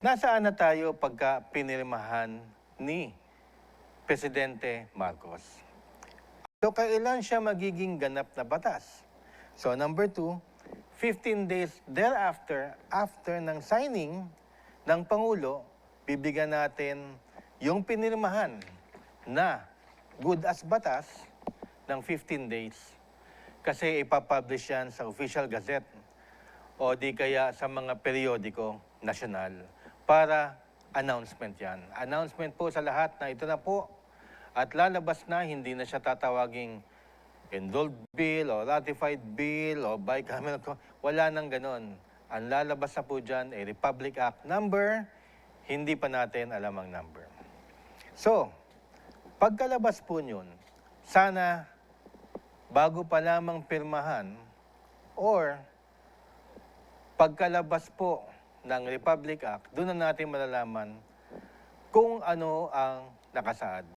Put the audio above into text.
Nasaan na tayo pagka pinirmahan ni Presidente Marcos? So, kailan siya magiging ganap na batas? So, number 2, 15 days thereafter, after ng signing ng Pangulo, bibigyan natin yung pinirmahan na good as batas ng 15 days. Kasi ipapublish yan sa Official Gazette o di kaya sa mga periodiko nasyonal para announcement yan. Announcement po sa lahat na ito na po at lalabas na, hindi na siya tatawaging enrolled bill o ratified bill o bicameral. Wala nang ganon. Ang lalabas na po dyan ay Republic Act number, hindi pa natin alam ang number. So, pagkalabas po yun, sana bago pa lamang pirmahan or pagkalabas po ng Republic Act, doon na natin malalaman kung ano ang nakasaad.